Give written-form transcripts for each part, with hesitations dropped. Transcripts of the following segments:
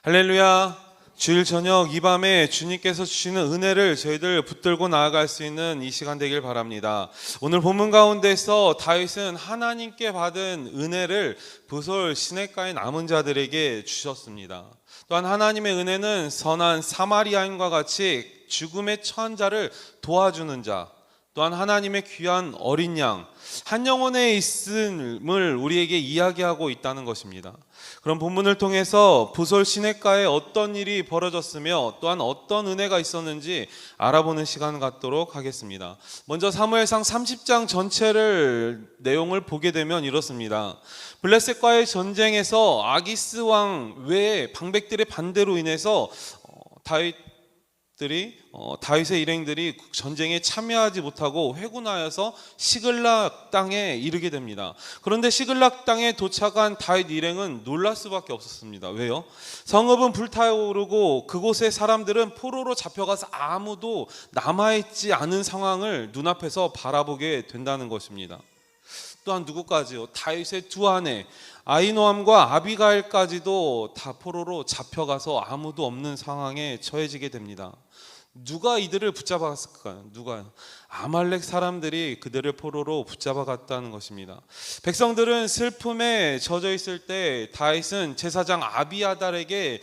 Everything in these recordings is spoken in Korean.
할렐루야. 주일 저녁 이 밤에 주님께서 주시는 은혜를 저희들 붙들고 나아갈 수 있는 이 시간 되길 바랍니다. 오늘 본문 가운데서 다윗은 하나님께 받은 은혜를 부솔 시냇가에 남은 자들에게 주셨습니다. 또한 하나님의 은혜는 선한 사마리아인과 같이 죽음에 처한 자를 도와주는 자, 또한 하나님의 귀한 어린 양, 한 영혼에 있음을 우리에게 이야기하고 있다는 것입니다. 그럼 본문을 통해서 부솔 시냇가에 어떤 일이 벌어졌으며 또한 어떤 은혜가 있었는지 알아보는 시간 갖도록 하겠습니다. 먼저 사무엘상 30장 전체를 내용을 보게 되면 이렇습니다. 블레셋과의 전쟁에서 아기스 왕 외에 방백들의 반대로 인해서 다윗의 일행들이 전쟁에 참여하지 못하고 회군하여서 시글락 땅에 이르게 됩니다. 그런데 시글락 땅에 도착한 다윗 일행은 놀랄 수밖에 없었습니다. 왜요? 성읍은 불타오르고 그곳의 사람들은 포로로 잡혀가서 아무도 남아있지 않은 상황을 눈앞에서 바라보게 된다는 것입니다. 또한 누구까지요? 다윗의 두 아내 아히노암과 아비가일까지도 다 포로로 잡혀가서 아무도 없는 상황에 처해지게 됩니다. 누가 이들을 붙잡았을까요? 누가요? 아말렉 사람들이 그들을 포로로 붙잡아갔다는 것입니다. 백성들은 슬픔에 젖어 있을 때 다윗은 제사장 아비아달에게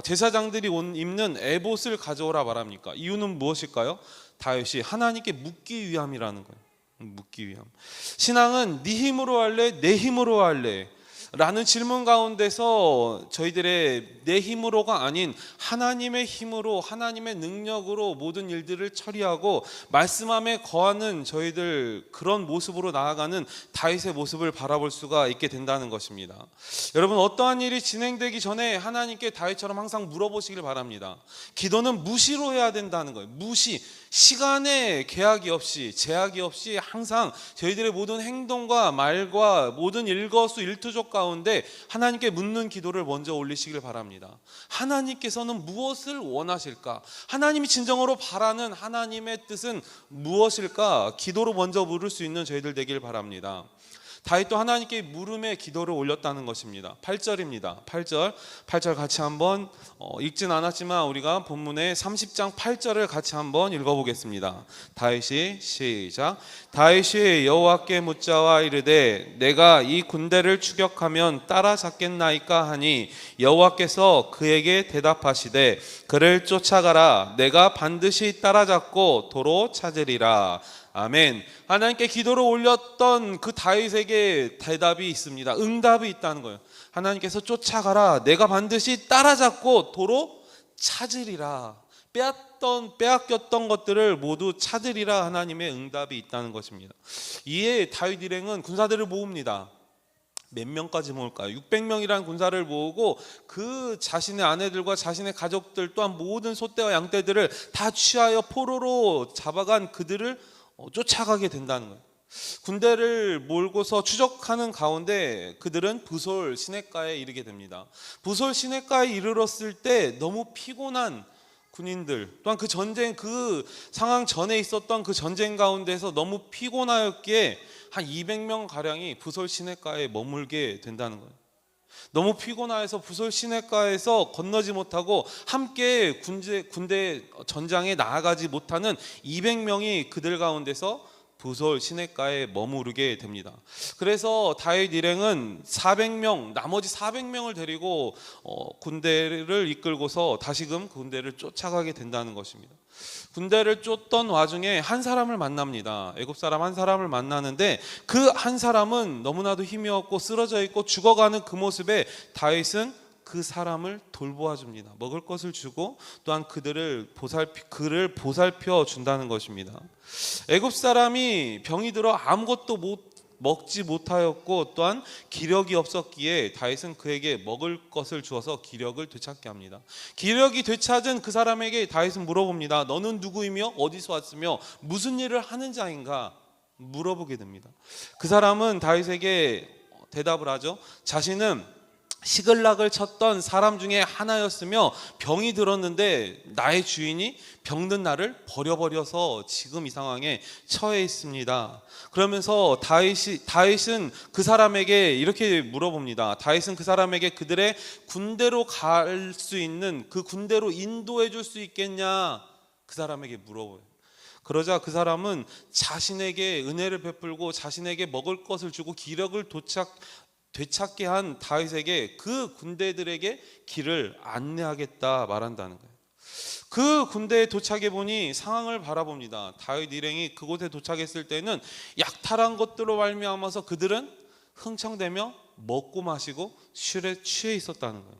제사장들이 입는 에봇을 가져오라 말합니까? 이유는 무엇일까요? 다윗이 하나님께 묻기 위함이라는 거예요. 묻기 위함. 신앙은 네 힘으로 할래? 내 힘으로 할래? 라는 질문 가운데서 저희들의 내 힘으로가 아닌 하나님의 힘으로, 하나님의 능력으로 모든 일들을 처리하고 말씀함에 거하는 저희들, 그런 모습으로 나아가는 다윗의 모습을 바라볼 수가 있게 된다는 것입니다. 여러분, 어떠한 일이 진행되기 전에 하나님께 다윗처럼 항상 물어보시길 바랍니다. 기도는 무시로 해야 된다는 거예요. 무시. 시간에 계약이 없이, 제약이 없이 항상 저희들의 모든 행동과 말과 모든 일거수일투족 가운데 하나님께 묻는 기도를 먼저 올리시길 바랍니다. 하나님께서는 무엇을 원하실까? 하나님이 진정으로 바라는 하나님의 뜻은 무엇일까? 기도로 먼저 물을 수 있는 저희들 되길 바랍니다. 다윗도 하나님께 물음의 기도를 올렸다는 것입니다. 8절입니다. 8절 같이 한번 읽진 않았지만 우리가 본문의 30장 8절을 같이 한번 읽어보겠습니다. 다윗이 시작. 다윗이 여호와께 묻자와 이르되 내가 이 군대를 추격하면 따라잡겠나이까 하니 여호와께서 그에게 대답하시되 그를 쫓아가라. 내가 반드시 따라잡고 도로 찾으리라. 아멘. 하나님께 기도를 올렸던 그 다윗에게 대답이 있습니다. 응답이 있다는 거예요. 하나님께서 쫓아가라. 내가 반드시 따라잡고 도로 찾으리라. 빼앗겼던 것들을 모두 찾으리라. 하나님의 응답이 있다는 것입니다. 이에 다윗 일행은 군사들을 모읍니다. 몇 명까지 모을까요? 600명이라는 군사를 모으고 그 자신의 아내들과 자신의 가족들 또한 모든 소떼와 양떼들을 다 취하여 포로로 잡아간 그들을 쫓아가게 된다는 거예요. 군대를 몰고서 추적하는 가운데 그들은 부솔 시냇가에 이르게 됩니다. 부솔 시냇가에 이르렀을 때 너무 피곤한 군인들, 또한 그 전쟁, 그 상황 전에 있었던 그 전쟁 가운데서 너무 피곤하였기에 한 200명 가량이 부솔 시냇가에 머물게 된다는 거예요. 너무 피곤하여서 부솔 시냇가에서 건너지 못하고 함께 군대 전장에 나아가지 못하는 200명이 그들 가운데서 부솔 시냇가에 머무르게 됩니다. 그래서 다윗 일행은 400명, 나머지 400명을 데리고 군대를 이끌고서 다시금 군대를 쫓아가게 된다는 것입니다. 군대를 쫓던 와중에 한 사람을 만납니다. 애굽 사람 한 사람을 만나는데 그 한 사람은 너무나도 힘이 없고 쓰러져 있고 죽어가는 그 모습에 다윗은 그 사람을 돌보아 줍니다. 먹을 것을 주고 또한 그를 보살펴 준다는 것입니다. 애굽 사람이 병이 들어 아무것도 먹지 못하였고 또한 기력이 없었기에 다윗은 그에게 먹을 것을 주어서 기력을 되찾게 합니다. 기력이 되찾은 그 사람에게 다윗은 물어봅니다. 너는 누구이며 어디서 왔으며 무슨 일을 하는 자인가 물어보게 됩니다. 그 사람은 다윗에게 대답을 하죠. 자신은 시글락을 쳤던 사람 중에 하나였으며 병이 들었는데 나의 주인이 병든 나를 버려버려서 지금 이 상황에 처해 있습니다. 그러면서 다윗은 그 사람에게 이렇게 물어봅니다. 다윗은 그 사람에게 그들의 군대로 갈 수 있는, 그 군대로 인도해 줄 수 있겠냐, 그 사람에게 물어봐요. 그러자 그 사람은 자신에게 은혜를 베풀고 자신에게 먹을 것을 주고 기력을 되찾게 한 다윗에게 그 군대들에게 길을 안내하겠다 말한다는 거예요. 그 군대에 도착해 보니 상황을 바라봅니다. 다윗 일행이 그곳에 도착했을 때는 약탈한 것들로 말미암아서 그들은 흥청대며 먹고 마시고 술에 취해 있었다는 거예요.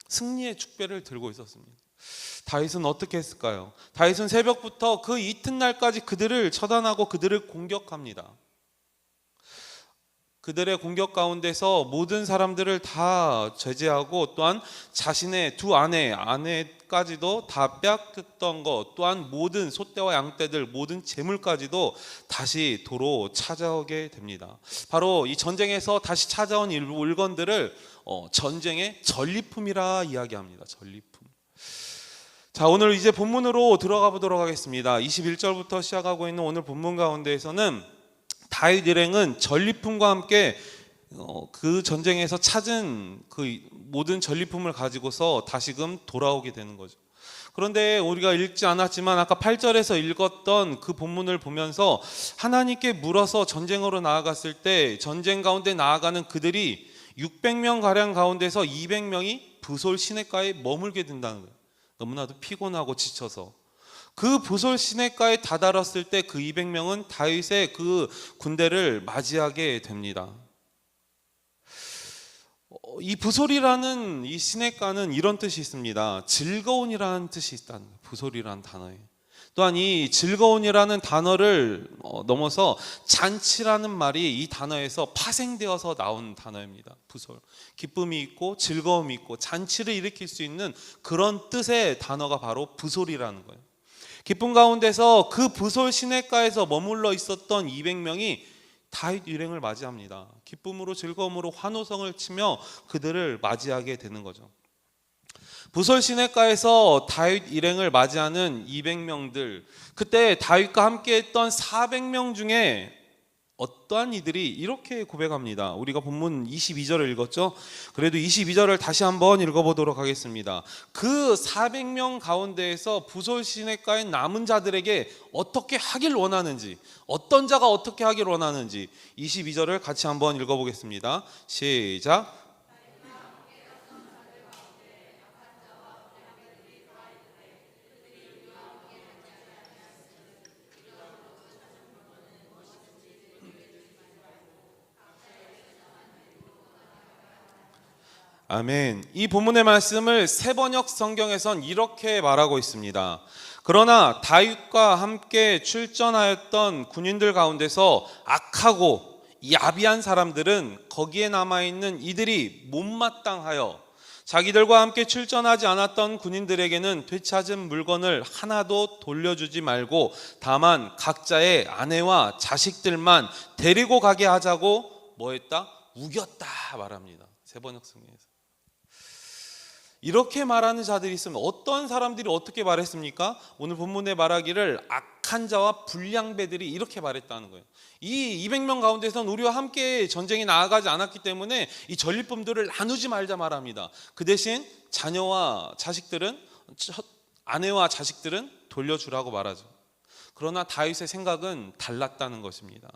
승리의 축배를 들고 있었습니다. 다윗은 어떻게 했을까요? 다윗은 새벽부터 그 이튿날까지 그들을 처단하고 그들을 공격합니다. 그들의 공격 가운데서 모든 사람들을 다 제재하고 또한 자신의 두 아내까지도 다 빼앗겼던 것, 또한 모든 소떼와 양떼들, 모든 재물까지도 다시 도로 찾아오게 됩니다. 바로 이 전쟁에서 다시 찾아온 물건들을 전쟁의 전리품이라 이야기합니다. 전리품. 자, 오늘 이제 본문으로 들어가 보도록 하겠습니다. 21절부터 시작하고 있는 오늘 본문 가운데에서는 다윗 일행은 전리품과 함께 그 전쟁에서 찾은 그 모든 전리품을 가지고서 다시금 돌아오게 되는 거죠. 그런데 우리가 읽지 않았지만 아까 8절에서 읽었던 그 본문을 보면서 하나님께 물어서 전쟁으로 나아갔을 때 전쟁 가운데 나아가는 그들이 600명 가량 가운데서 200명이 부솔 시냇가에 머물게 된다는 거예요. 너무나도 피곤하고 지쳐서 그 부솔 시냇가에 다다랐을 때 그 200명은 다윗의 그 군대를 맞이하게 됩니다. 이 부솔이라는 이 시냇가는 이런 뜻이 있습니다. 즐거운이라는 뜻이 있다는 거예요. 부솔이라는 단어에. 또한 이 즐거운이라는 단어를 넘어서 잔치라는 말이 이 단어에서 파생되어서 나온 단어입니다. 부솔. 기쁨이 있고 즐거움이 있고 잔치를 일으킬 수 있는 그런 뜻의 단어가 바로 부솔이라는 거예요. 기쁨 가운데서 그 부솔 시냇가에서 머물러 있었던 200명이 다윗 일행을 맞이합니다. 기쁨으로 즐거움으로 환호성을 치며 그들을 맞이하게 되는 거죠. 부솔 시냇가에서 다윗 일행을 맞이하는 200명들, 그때 다윗과 함께했던 400명 중에 어떠한 이들이 이렇게 고백합니다. 우리가 본문 22절을 읽었죠. 그래도 22절을 다시 한번 읽어보도록 하겠습니다. 그 400명 가운데에서 부솔 시냇가에 남은 자들에게 어떻게 하길 원하는지, 어떤 자가 어떻게 하길 원하는지 22절을 같이 한번 읽어보겠습니다. 시작. 아멘. 이 본문의 말씀을 세번역 성경에선 이렇게 말하고 있습니다. 그러나 다윗과 함께 출전하였던 군인들 가운데서 악하고 야비한 사람들은 거기에 남아있는 이들이 못마땅하여 자기들과 함께 출전하지 않았던 군인들에게는 되찾은 물건을 하나도 돌려주지 말고 다만 각자의 아내와 자식들만 데리고 가게 하자고 뭐했다? 우겼다 말합니다. 세번역 성경에서. 이렇게 말하는 자들이 있으면 어떤 사람들이 어떻게 말했습니까? 오늘 본문에 말하기를 악한 자와 불량배들이 이렇게 말했다는 거예요. 이 200명 가운데서는 우리와 함께 전쟁에 나아가지 않았기 때문에 이 전리품들을 나누지 말자 말합니다. 그 대신 자녀와 자식들은, 아내와 자식들은 돌려주라고 말하죠. 그러나 다윗의 생각은 달랐다는 것입니다.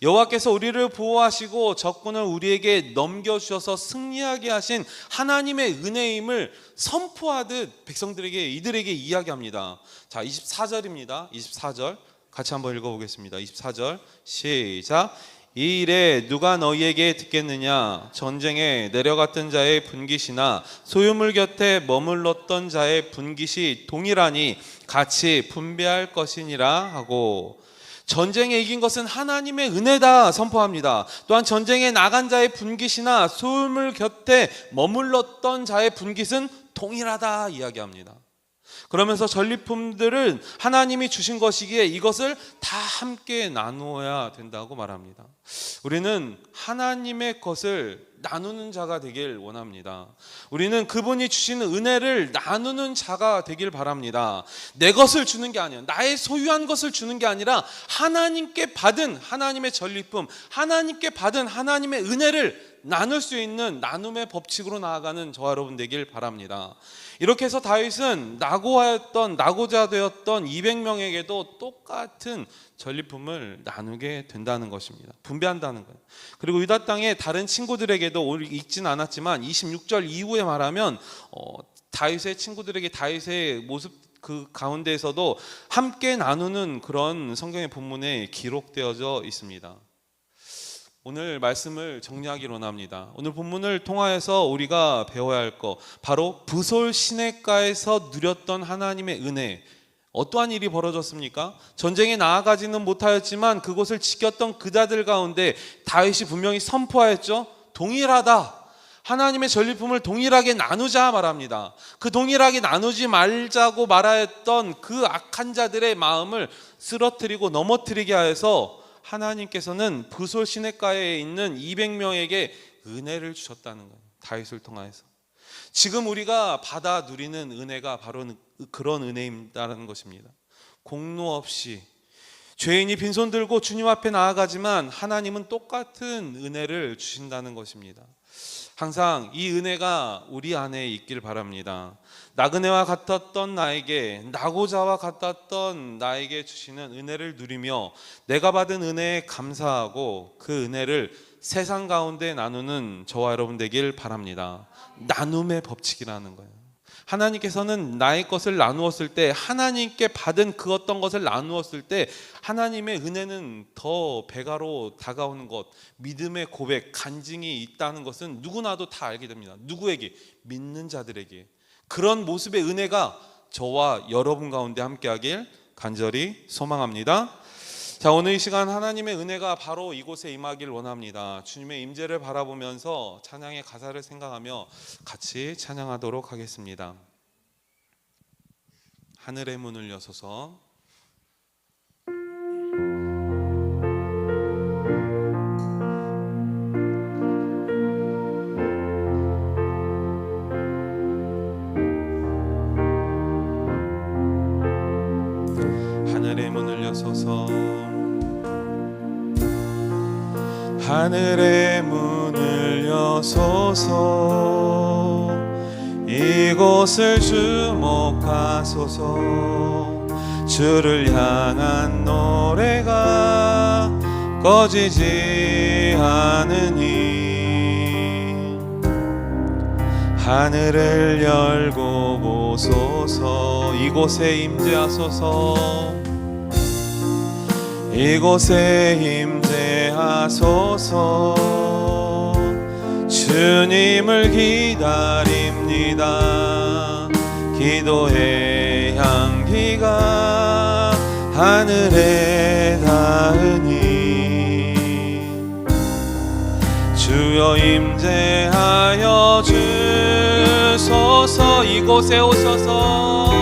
여호와께서 우리를 보호하시고 적군을 우리에게 넘겨주셔서 승리하게 하신 하나님의 은혜임을 선포하듯 백성들에게, 이들에게 이야기합니다. 자, 24절입니다. 24절 같이 한번 읽어보겠습니다. 24절 시작. 이 일에 누가 너희에게 듣겠느냐? 전쟁에 내려갔던 자의 분깃이나 소유물 곁에 머물렀던 자의 분깃이 동일하니 같이 분배할 것이니라 하고, 전쟁에 이긴 것은 하나님의 은혜다 선포합니다. 또한 전쟁에 나간 자의 분깃이나 소유물 곁에 머물렀던 자의 분깃은 동일하다 이야기합니다. 그러면서 전리품들은 하나님이 주신 것이기에 이것을 다 함께 나누어야 된다고 말합니다. 우리는 하나님의 것을 나누는 자가 되길 원합니다. 우리는 그분이 주시는 은혜를 나누는 자가 되길 바랍니다. 내 것을 주는 게 아니야. 나의 소유한 것을 주는 게 아니라 하나님께 받은 하나님의 전리품, 하나님께 받은 하나님의 은혜를 나눌 수 있는 나눔의 법칙으로 나아가는 저와 여러분 되길 바랍니다. 이렇게 해서 다윗은 나고자 되었던 200명에게도 똑같은 전리품을 나누게 된다는 것입니다. 분배한다는 거예요. 그리고 유다 땅의 다른 친구들에게도 오늘 읽진 않았지만 26절 이후에 말하면 다윗의 친구들에게 다윗의 모습 그 가운데에서도 함께 나누는 그런 성경의 본문에 기록되어져 있습니다. 오늘 말씀을 정리하기로 원합니다. 오늘 본문을 통하여서 우리가 배워야 할 것, 바로 부솔 시냇가에서 누렸던 하나님의 은혜. 어떠한 일이 벌어졌습니까? 전쟁에 나아가지는 못하였지만 그곳을 지켰던 그 자들 가운데 다윗이 분명히 선포하였죠. 동일하다. 하나님의 전리품을 동일하게 나누자 말합니다. 그 동일하게 나누지 말자고 말하였던 그 악한 자들의 마음을 쓰러뜨리고 넘어뜨리게 하여서 하나님께서는 부솔 시냇가에 있는 200명에게 은혜를 주셨다는 거예요. 다윗을 통하여서. 지금 우리가 받아 누리는 은혜가 바로 그런 은혜입니다라는 것입니다. 공로 없이 죄인이 빈손 들고 주님 앞에 나아가지만 하나님은 똑같은 은혜를 주신다는 것입니다. 항상 이 은혜가 우리 안에 있길 바랍니다. 나그네와 같았던 나에게, 나고자와 같았던 나에게 주시는 은혜를 누리며 내가 받은 은혜에 감사하고 그 은혜를 세상 가운데 나누는 저와 여러분 되길 바랍니다. 나눔의 법칙이라는 거예요. 하나님께서는 나의 것을 나누었을 때, 하나님께 받은 그 어떤 것을 나누었을 때 하나님의 은혜는 더 배가로 다가오는 것, 믿음의 고백, 간증이 있다는 것은 누구나도 다 알게 됩니다. 누구에게? 믿는 자들에게. 그런 모습의 은혜가 저와 여러분 가운데 함께하길 간절히 소망합니다. 자, 오늘 이 시간 하나님의 은혜가 바로 이곳에 임하길 원합니다. 주님의 임재를 바라보면서 찬양의 가사를 생각하며 같이 찬양하도록 하겠습니다. 하늘의 문을 여소서. 하늘의 문을 여소서. 하늘의 문을 여소서. 이곳을 주목하소서. 주를 향한 노래가 꺼지지 않으니 하늘을 열고 보소서. 이곳에 임재하소서. 이곳에 임재하소서. 주님을 기다립니다. 기도의 향기가 하늘에 닿으니 주여 임재하여 주소서. 이곳에 오셔서.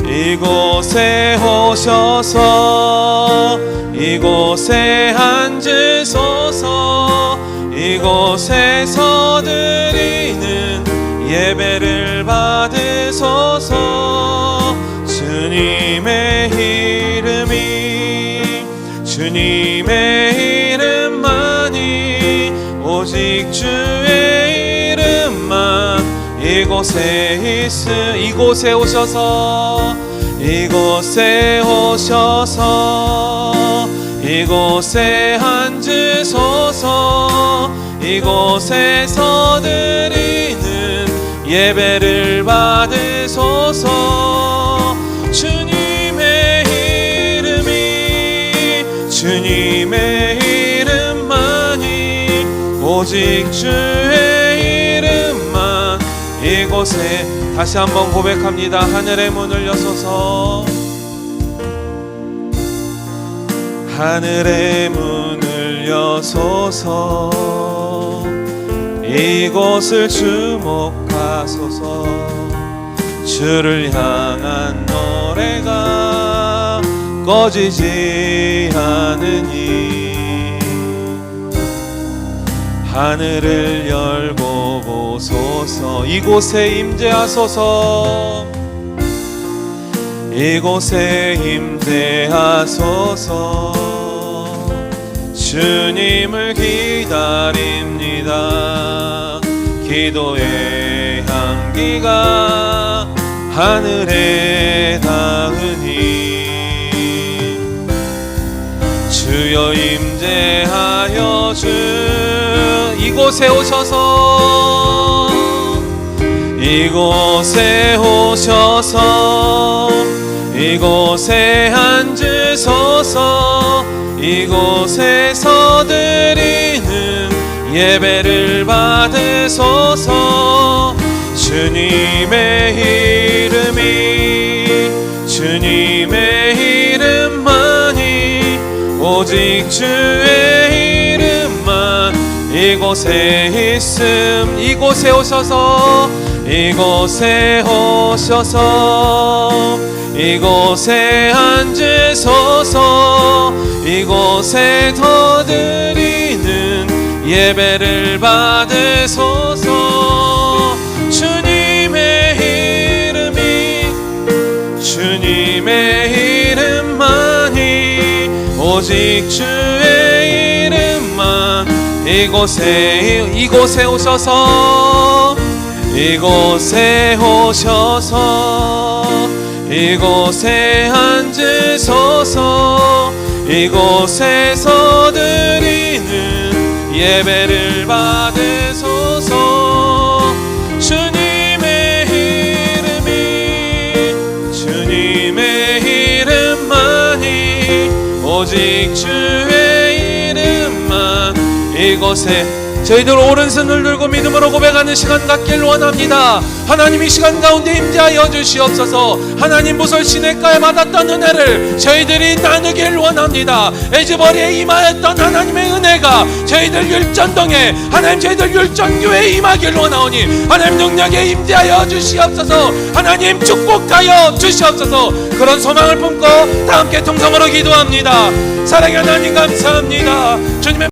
이곳에 오셔서. 이곳에 앉으소서. 이곳에서 드리는 예배를 받으소서. 주님의 이름만이 오직 주의 이름만 이곳에 이곳에 오셔서. 이곳에 오셔서. 이곳에 앉으소서. 이곳에서 드리는 예배를 받으소서. 주님의 이름만이 오직 주의 이름만 이곳에 다시 한번 고백합니다. 하늘의 문을 여소서. 하늘의 문을 여소서. 이곳을 주목하소서. 주를 향한 노래가 꺼지지 않으니 하늘을 열고 보소서. 이곳에 임재하소서. 이곳에 임재하소서. 주님을 기다립니다. 기도의 향기가 하늘에 닿으니 주여 임재하여 이곳에 오셔서 이곳에 오셔서 이곳에 앉으소서. 이곳에서 드리는 예배를 받으소서. 주님의 이름만이 오직 주의 이름만 이곳에 있음. 이곳에 오셔서 이곳에 오셔서 이곳에 앉으소서. 이곳에 더 드리는 예배를 받으소서. 주님의 이름만이 오직 주의 이름만 이곳에 오셔서 이곳에 오셔서 이곳에 앉으소서. 이곳에서 드리는 예배를 받으소서. 주님의 이름만이 오직 주의 이름만 이곳에 저희들 오른손을 들고 믿음으로 고백하는 시간 갖길 원합니다. 하나님 이 시간 가운데 임재하여 주시옵소서. 하나님 부설 시냇가에 받았던 은혜를 저희들이 나누길 원합니다. 에즈버리에 임하였던 하나님의 은혜가 저희들 율전동에 하나님 저희들 율전교회에 임하길 원하오니 하나님 능력에 임재하여 주시옵소서. 하나님 축복하여 주시옵소서. 그런 소망을 품고 다 함께 통성으로 기도합니다. 사랑의 하나님 감사합니다. 주님의